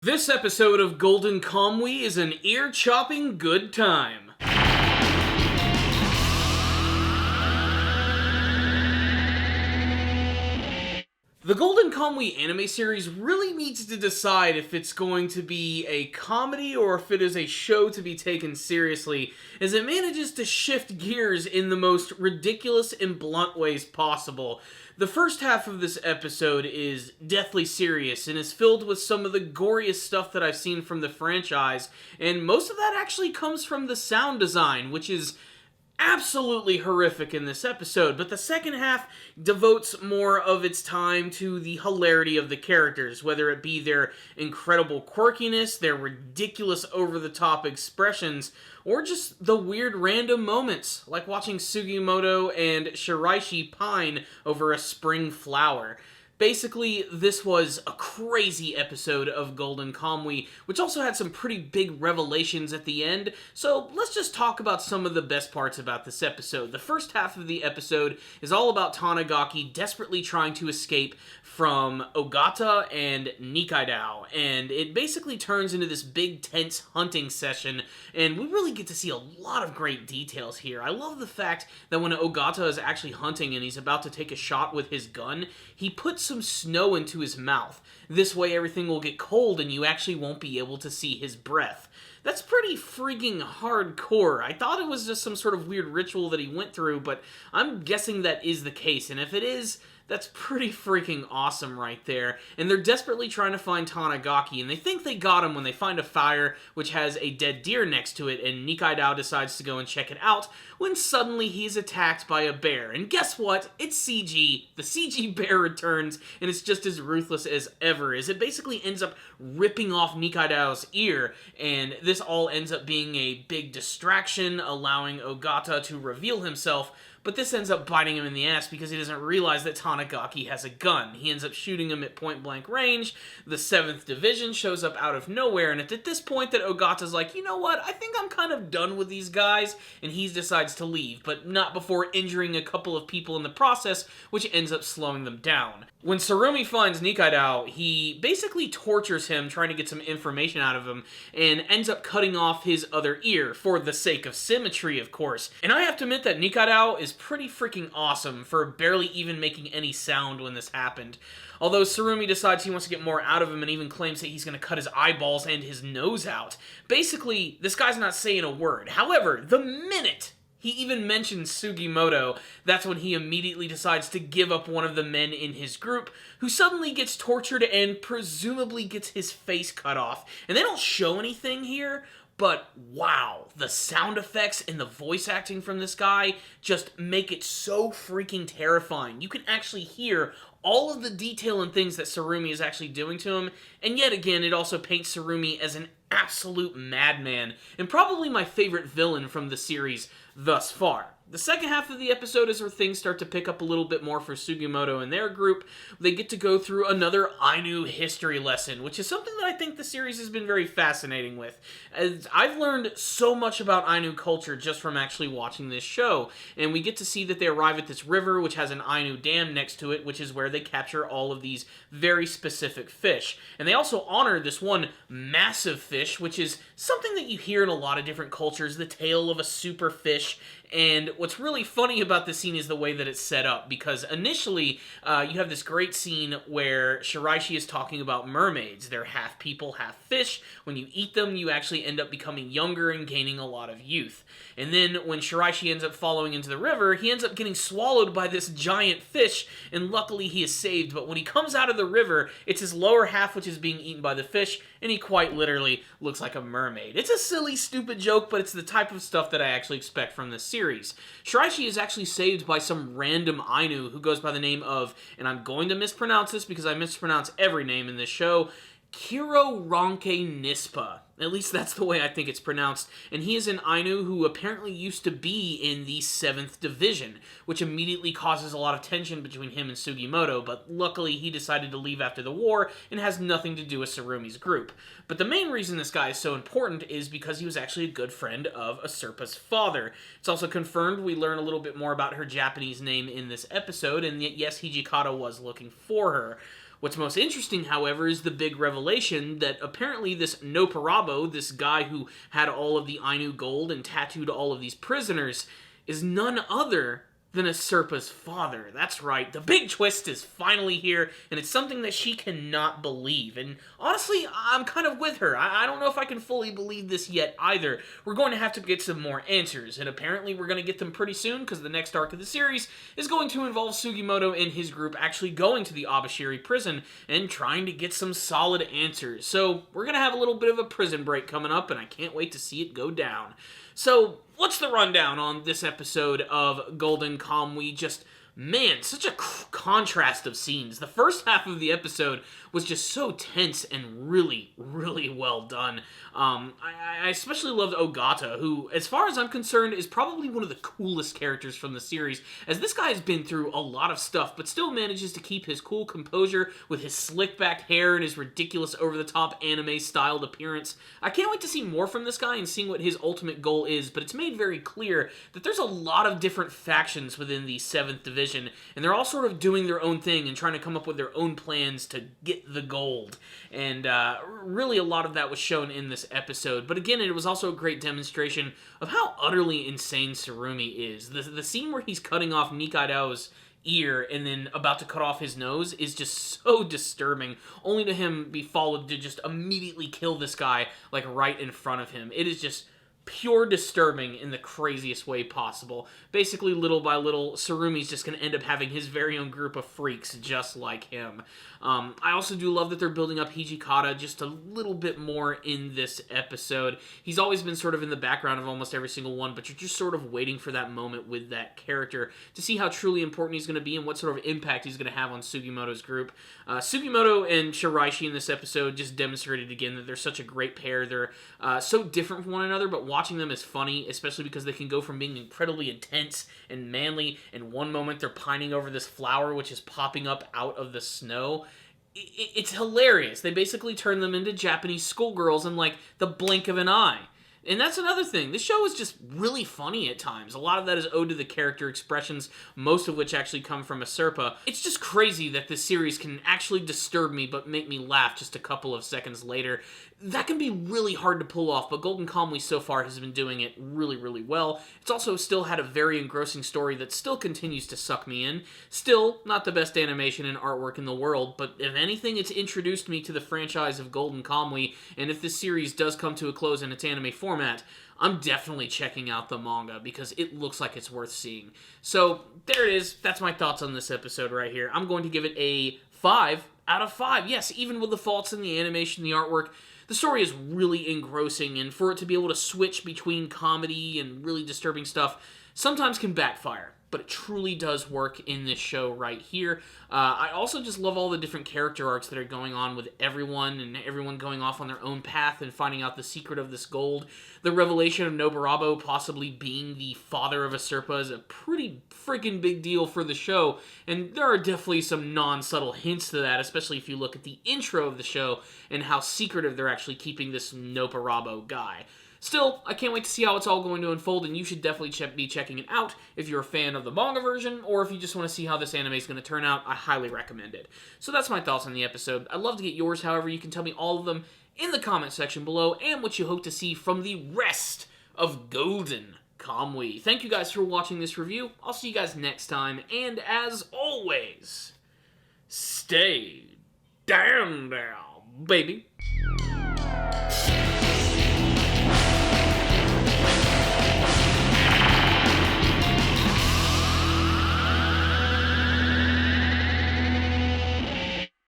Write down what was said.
This episode of Golden Kamuy is an ear-chopping good time. The Golden Kamuy anime series really needs to decide if it's going to be a comedy or if it is a show to be taken seriously, as it manages to shift gears in the most ridiculous and blunt ways possible. The first half of this episode is deathly serious and is filled with some of the goriest stuff that I've seen from the franchise, and most of that actually comes from the sound design, which is absolutely horrific in this episode, but the second half devotes more of its time to the hilarity of the characters, whether it be their incredible quirkiness, their ridiculous over-the-top expressions, or just the weird random moments, like watching Sugimoto and Shiraishi pine over a spring flower. Basically, this was a crazy episode of Golden Kamuy, which also had some pretty big revelations at the end, so let's just talk about some of the best parts about this episode. The first half of the episode is all about Tanigaki desperately trying to escape from Ogata and Nikaido, and it basically turns into this big tense hunting session, and we really get to see a lot of great details here. I love the fact that when Ogata is actually hunting and he's about to take a shot with his gun, he puts some snow into his mouth. This way everything will get cold and you actually won't be able to see his breath. That's pretty freaking hardcore. I thought it was just some sort of weird ritual that he went through, but I'm guessing that is the case, and if it is, that's pretty freaking awesome right there. And they're desperately trying to find Tanigaki, and they think they got him when they find a fire which has a dead deer next to it, and Nikaido decides to go and check it out, when suddenly he's attacked by a bear. And guess what? It's CG. The CG bear returns, and it's just as ruthless as ever, as it basically ends up ripping off Nikaido's ear, and this all ends up being a big distraction, allowing Ogata to reveal himself. But this ends up biting him in the ass because he doesn't realize that Tanigaki has a gun. He ends up shooting him at point-blank range. The 7th Division shows up out of nowhere, and it's at this point that Ogata's like, you know what, I think I'm kind of done with these guys, and he decides to leave, but not before injuring a couple of people in the process, which ends up slowing them down. When Tsurumi finds Nikaido, he basically tortures him, trying to get some information out of him, and ends up cutting off his other ear, for the sake of symmetry, of course. And I have to admit that Nikaido is pretty freaking awesome for barely even making any sound when this happened. Although Tsurumi decides he wants to get more out of him and even claims that he's going to cut his eyeballs and his nose out. Basically, this guy's not saying a word. However, the minute he even mentions Sugimoto, that's when he immediately decides to give up one of the men in his group, who suddenly gets tortured and presumably gets his face cut off. And they don't show anything here, but wow, the sound effects and the voice acting from this guy just make it so freaking terrifying. You can actually hear all of the detail and things that Tsurumi is actually doing to him, and yet again, it also paints Tsurumi as an absolute madman, and probably my favorite villain from the series thus far. The second half of the episode is where things start to pick up a little bit more for Sugimoto and their group. They get to go through another Ainu history lesson, which is something that I think the series has been very fascinating with. As I've learned so much about Ainu culture just from actually watching this show, and we get to see that they arrive at this river, which has an Ainu dam next to it, which is where they capture all of these very specific fish. And they also honor this one massive fish, which is something that you hear in a lot of different cultures, the tale of a super fish. And what's really funny about this scene is the way that it's set up, because initially you have this great scene where Shiraishi is talking about mermaids. They're half people, half fish. When you eat them, you actually end up becoming younger and gaining a lot of youth. And then when Shiraishi ends up falling into the river, he ends up getting swallowed by this giant fish, and luckily he is saved. But when he comes out of the river, it's his lower half which is being eaten by the fish, and he quite literally looks like a mermaid. It's a silly, stupid joke, but it's the type of stuff that I actually expect from this series. Shiraishi is actually saved by some random Ainu who goes by the name of, and I'm going to mispronounce this because I mispronounce every name in this show, Kiroranke Nispa. At least that's the way I think it's pronounced. And he is an Ainu who apparently used to be in the 7th Division, which immediately causes a lot of tension between him and Sugimoto, but luckily he decided to leave after the war and has nothing to do with Tsurumi's group. But the main reason this guy is so important is because he was actually a good friend of Asurpa's father. It's also confirmed we learn a little bit more about her Japanese name in this episode, and yes, Hijikata was looking for her. What's most interesting, however, is the big revelation that apparently this Noparabo, this guy who had all of the Ainu gold and tattooed all of these prisoners, is none other than a Serpa's father. That's right, the big twist is finally here, and it's something that she cannot believe. And honestly, I'm kind of with her. I don't know if I can fully believe this yet either. We're going to have to get some more answers, and apparently we're going to get them pretty soon, because the next arc of the series is going to involve Sugimoto and his group actually going to the Abashiri prison and trying to get some solid answers. So we're going to have a little bit of a prison break coming up, and I can't wait to see it go down. So, what's the rundown on this episode of Golden Kamuy? Just, man, such a contrast of scenes. The first half of the episode was just so tense and really, really well done. I especially loved Ogata, who, as far as I'm concerned, is probably one of the coolest characters from the series, as this guy has been through a lot of stuff, but still manages to keep his cool composure with his slick-back hair and his ridiculous over-the-top anime-styled appearance. I can't wait to see more from this guy and seeing what his ultimate goal is, but it's made very clear that there's a lot of different factions within the 7th Division, and they're all sort of doing their own thing and trying to come up with their own plans to get the gold. And really a lot of that was shown in this episode. But again, it was also a great demonstration of how utterly insane Tsurumi is. The scene where he's cutting off Nikaido's ear and then about to cut off his nose is just so disturbing, only to him be followed to just immediately kill this guy, like, right in front of him. It is just pure disturbing in the craziest way possible. Basically, little by little, Tsurumi's just going to end up having his very own group of freaks just like him. I also do love that they're building up Hijikata just a little bit more in this episode. He's always been sort of in the background of almost every single one, but you're just sort of waiting for that moment with that character to see how truly important he's going to be and what sort of impact he's going to have on Sugimoto's group. Sugimoto and Shiraishi in this episode just demonstrated again that they're such a great pair. They're so different from one another, but watching them is funny, especially because they can go from being incredibly intense and manly, and one moment they're pining over this flower which is popping up out of the snow. It's hilarious. They basically turn them into Japanese schoolgirls in, like, the blink of an eye. And that's another thing. This show is just really funny at times. A lot of that is owed to the character expressions, most of which actually come from a Serpa. It's just crazy that this series can actually disturb me but make me laugh just a couple of seconds later. That can be really hard to pull off, but Golden Kamuy so far has been doing it really, really well. It's also still had a very engrossing story that still continues to suck me in. Still, not the best animation and artwork in the world, but if anything, it's introduced me to the franchise of Golden Kamuy, and if this series does come to a close in its anime format, I'm definitely checking out the manga because it looks like it's worth seeing. So, there it is. That's my thoughts on this episode right here. I'm going to give it a 5 out of 5. Yes, even with the faults in the animation, the artwork, the story is really engrossing, and for it to be able to switch between comedy and really disturbing stuff sometimes can backfire. But it truly does work in this show right here. I also just love all the different character arcs that are going on with everyone, and everyone going off on their own path and finding out the secret of this gold. The revelation of Noburabo possibly being the father of a Serpa is a pretty freaking big deal for the show, and there are definitely some non-subtle hints to that, especially if you look at the intro of the show and how secretive they're actually keeping this Noburabo guy. Still, I can't wait to see how it's all going to unfold, and you should definitely be checking it out if you're a fan of the manga version, or if you just want to see how this anime is going to turn out. I highly recommend it. So that's my thoughts on the episode. I'd love to get yours, however. You can tell me all of them in the comment section below, and what you hope to see from the rest of Golden Kamuy. Thank you guys for watching this review. I'll see you guys next time, and as always, stay damn down, baby.